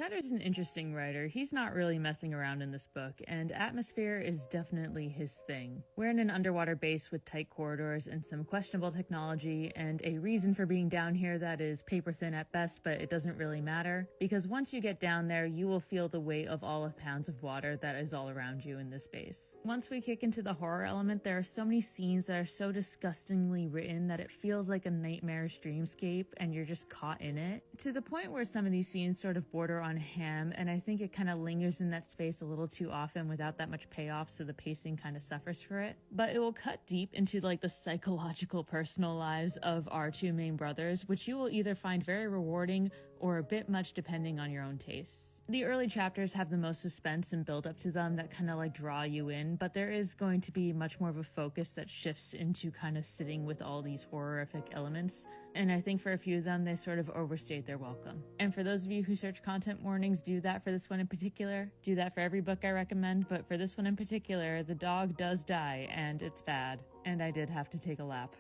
Cutter's an interesting writer. He's not really messing around in this book, and atmosphere is definitely his thing. We're in an underwater base with tight corridors and some questionable technology, and a reason for being down here that is paper thin at best, but it doesn't really matter, because once you get down there, you will feel the weight of all of pounds of water that is all around you in this base. Once we kick into the horror element, there are so many scenes that are so disgustingly written that it feels like a nightmarish dreamscape, and you're just caught in it, to the point where some of these scenes sort of border on ham, and I think it kind of lingers in that space a little too often without that much payoff, so the pacing kind of suffers for it. But it will cut deep into like the psychological personal lives of our two main brothers, which you will either find very rewarding or a bit much depending on your own tastes. The early chapters have the most suspense and build up to them that kind of like draw you in, but there is going to be much more of a focus that shifts into kind of sitting with all these horrific elements, and I think for a few of them they sort of overstayed their welcome. And for those of you who search content warnings, do that for this one in particular. Do that for every book I recommend, but for this one in particular, the dog does die and it's bad, and I did have to take a lap.